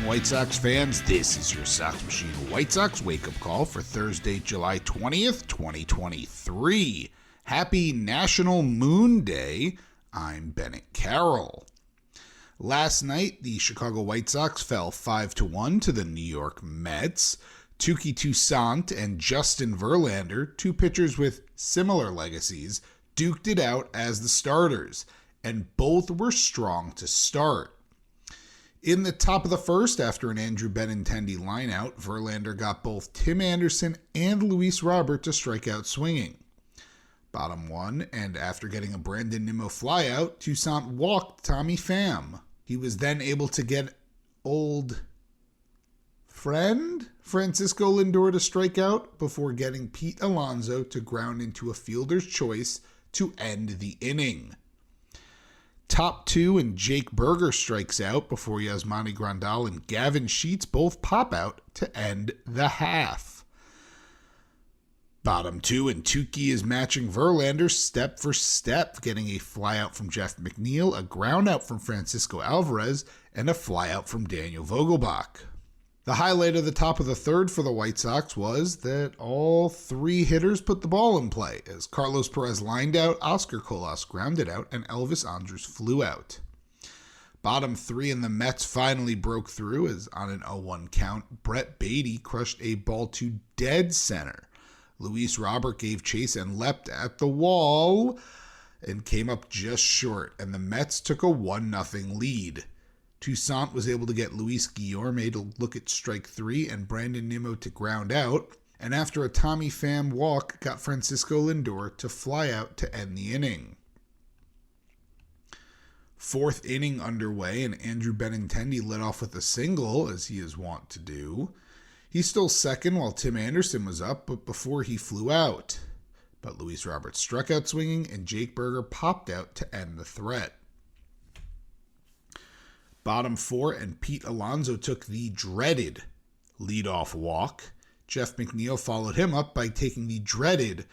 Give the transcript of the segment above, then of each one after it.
White Sox fans. This is your Sox Machine White Sox wake-up call for Thursday, July 20th, 2023. Happy National Moon Day. I'm Bennett Carroll. Last night, the Chicago White Sox fell 5-1 to the New York Mets. Touki Toussaint and Justin Verlander, two pitchers with similar legacies, duked it out as the starters, and both were strong to start. In the top of the first, after an Andrew Benintendi lineout, Verlander got both Tim Anderson and Luis Robert to strike out swinging. Bottom one, and after getting a Brandon Nimmo flyout, Toussaint walked Tommy Pham. He was then able to get old friend Francisco Lindor to strike out before getting Pete Alonso to ground into a fielder's choice to end the inning. Top two and Jake Burger strikes out before Yasmani Grandal and Gavin Sheets both pop out to end the half. Bottom two and Touki is matching Verlander step for step, getting a flyout from Jeff McNeil, a groundout from Francisco Alvarez, and a flyout from Daniel Vogelbach. The highlight of the top of the third for the White Sox was that all three hitters put the ball in play as Carlos Perez lined out, Oscar Colas grounded out, and Elvis Andrus flew out. Bottom three and the Mets finally broke through as on an 0-1 count, Brett Baty crushed a ball to dead center. Luis Robert gave chase and leapt at the wall and came up just short, and the Mets took a 1-0 lead. Toussaint was able to get Luis Guillorme to look at strike three and Brandon Nimmo to ground out, and after a Tommy Pham walk, got Francisco Lindor to fly out to end the inning. Fourth inning underway, and Andrew Benintendi led off with a single, as he is wont to do. He stole second while Tim Anderson was up, but before he flew out. But Luis Robert struck out swinging, and Jake Burger popped out to end the threat. Bottom four, and Pete Alonso took the dreaded leadoff walk. Jeff McNeil followed him up by taking the dreaded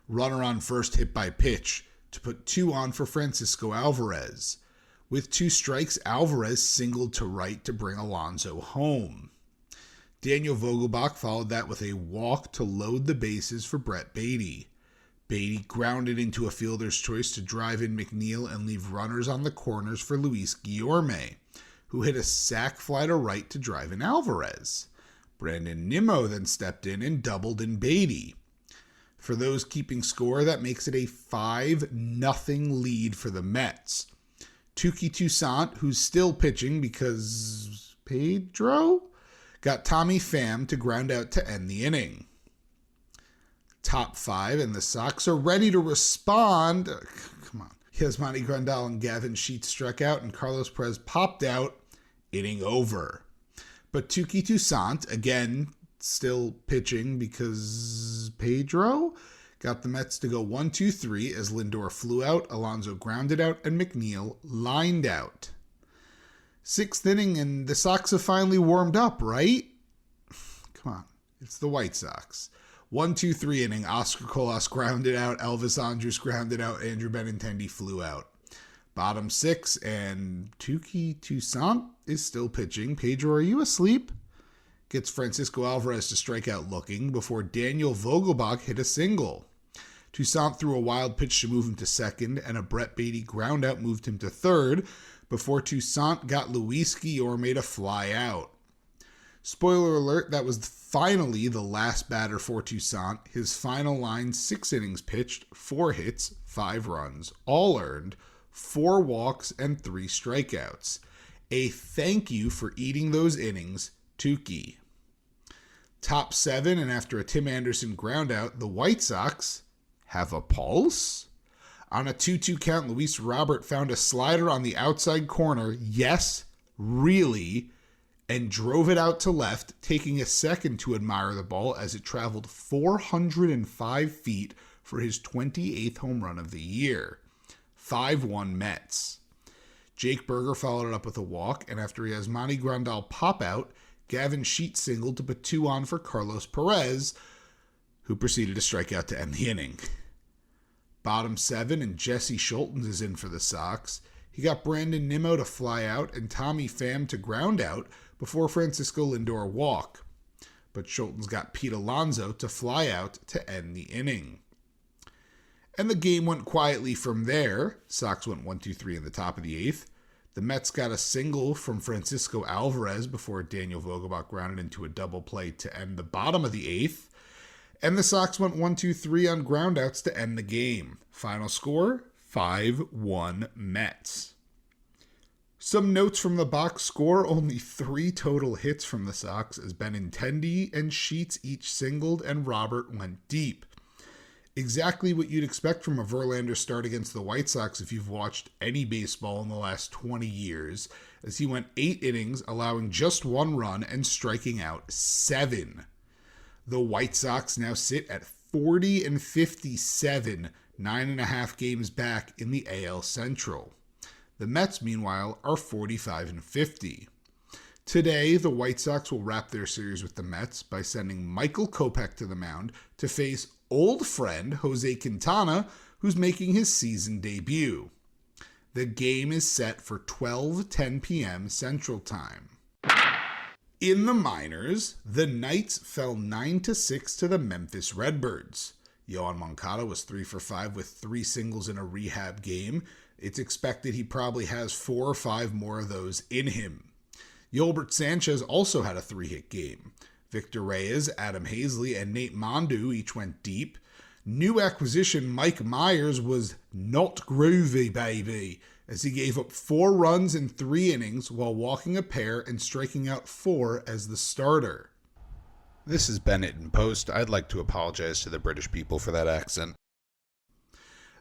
runner on first hit by pitch to put two on for Francisco Alvarez. With two strikes, Alvarez singled to right to bring Alonso home. Daniel Vogelbach followed that with a walk to load the bases for Brett Baty. Baty grounded into a fielder's choice to drive in McNeil and leave runners on the corners for Luis Guillorme, who hit a sac fly to right to drive in Alvarez. Brandon Nimmo then stepped in and doubled in Baty. For those keeping score, that makes it a 5-0 lead for the Mets. Touki Toussaint, who's still pitching because Pedro, got Tommy Pham to ground out to end the inning. Top five, and the Sox are ready to respond. Come on. Yasmani Grandal and Gavin Sheets struck out, and Carlos Perez popped out, inning over. But Touki Toussaint, again, still pitching because Pedro, got the Mets to go 1-2-3 as Lindor flew out, Alonso grounded out, and McNeil lined out. Sixth inning, and the Sox have finally warmed up, right? Come on. It's the White Sox. 1-2-3 inning, Oscar Colas grounded out, Elvis Andrus grounded out, Andrew Benintendi flew out. Bottom six, and Touki Toussaint is still pitching. Pedro, are you asleep? Gets Francisco Alvarez to strike out looking before Daniel Vogelbach hit a single. Toussaint threw a wild pitch to move him to second, and a Brett Baty groundout moved him to third before Toussaint got Luis Guillorme to fly out. Spoiler alert, that was finally the last batter for Toussaint. His final line, 6 innings pitched, 4 hits, 5 runs, all earned, 4 walks, and 3 strikeouts. A thank you for eating those innings, Touki. Top 7, and after a Tim Anderson groundout, the White Sox have a pulse? On a 2-2 count, Luis Robert found a slider on the outside corner, yes, really, and drove it out to left, taking a second to admire the ball as it traveled 405 feet for his 28th home run of the year. 5-1 Mets. Jake Burger followed it up with a walk, and after Yasmani Grandal pop out, Gavin Sheets singled to put 2 on for Carlos Perez, who proceeded to strike out to end the inning. Bottom 7, and Jesse Schultens is in for the Sox. He got Brandon Nimmo to fly out and Tommy Pham to ground out before Francisco Lindor walk. But Schultz got Pete Alonso to fly out to end the inning. And the game went quietly from there. Sox went 1-2-3 in the top of the 8th. The Mets got a single from Francisco Alvarez before Daniel Vogelbach grounded into a double play to end the bottom of the 8th. And the Sox went 1-2-3 on groundouts to end the game. Final score, 5-1 Mets. Some notes from the box score: only 3 total hits from the Sox as Benintendi and Sheets each singled and Robert went deep. Exactly what you'd expect from a Verlander start against the White Sox if you've watched any baseball in the last 20 years, as he went 8 innings, allowing just 1 run and striking out 7. The White Sox now sit at 40-57, 9.5 games back in the AL Central. The Mets, meanwhile, are 45-50. Today, the White Sox will wrap their series with the Mets by sending Michael Kopech to the mound to face old friend Jose Quintana, who's making his season debut. The game is set for 12:10 p.m. Central Time. In the minors, the Knights fell 9-6 to the Memphis Redbirds. Yohan Moncada was 3 for 5 with 3 singles in a rehab game. It's expected he probably has 4 or 5 more of those in him. Yolbert Sanchez also had a 3-hit game. Victor Reyes, Adam Hazley, and Nate Mondu each went deep. New acquisition Mike Myers was not groovy, baby, as he gave up 4 runs in 3 innings while walking a pair and striking out 4 as the starter. This is Bennett in Post. I'd like to apologize to the British people for that accent.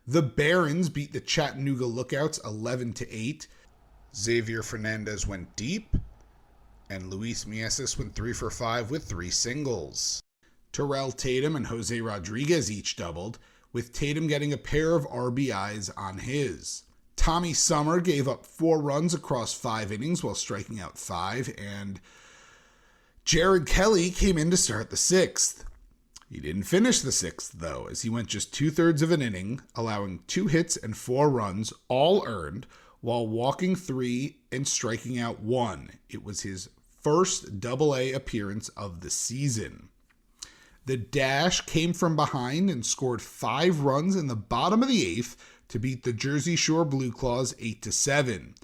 The Barons beat the Chattanooga Lookouts 11-8. Xavier Fernandez went deep, and Luis Mieses went 3 for 5 with 3 singles. Terrell Tatum and Jose Rodriguez each doubled, with Tatum getting a pair of RBIs on his. Tommy Summer gave up 4 runs across 5 innings while striking out 5, and Jared Kelly came in to start the 6th. He didn't finish the 6th, though, as he went just 2/3 of an inning, allowing 2 hits and 4 runs, all earned, while walking 3 and striking out 1. It was his first Double-A appearance of the season. The Dash came from behind and scored 5 runs in the bottom of the 8th to beat the Jersey Shore Blue Claws 8-7.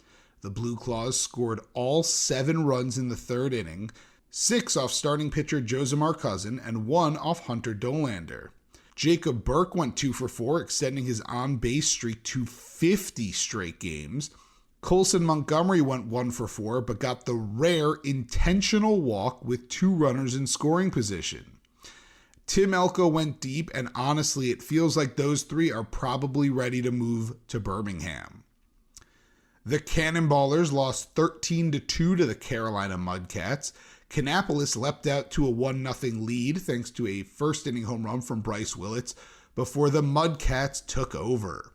The Blue Claws scored all 7 runs in the 3rd inning, 6 off starting pitcher Josemar Cousin and 1 off Hunter Dolander. Jacob Burke went 2 for 4, extending his on-base streak to 50 straight games. Colson Montgomery went 1 for 4, but got the rare intentional walk with 2 runners in scoring position. Tim Elko went deep, and honestly, it feels like those 3 are probably ready to move to Birmingham. The Cannonballers lost 13-2 to the Carolina Mudcats. Kannapolis leapt out to a 1-0 lead thanks to a first-inning home run from Bryce Willits before the Mudcats took over.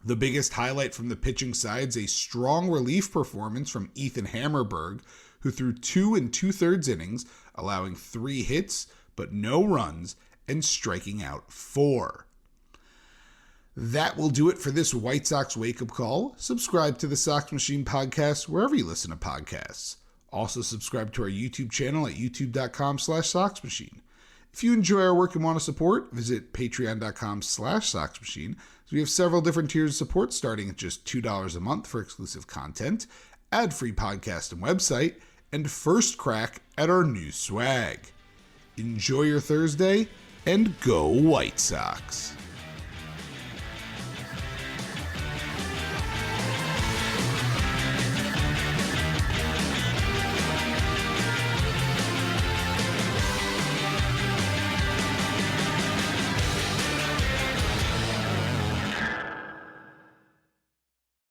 The biggest highlight from the pitching side is a strong relief performance from Ethan Hammerberg, who threw 2 2/3 innings, allowing 3 hits but no runs and striking out 4. That will do it for this White Sox wake-up call. Subscribe to the Sox Machine podcast wherever you listen to podcasts. Also subscribe to our YouTube channel at youtube.com/SoxMachine. If you enjoy our work and want to support, visit patreon.com/SoxMachine. We have several different tiers of support starting at just $2 a month for exclusive content, ad-free podcast and website, and first crack at our new swag. Enjoy your Thursday, and go White Sox!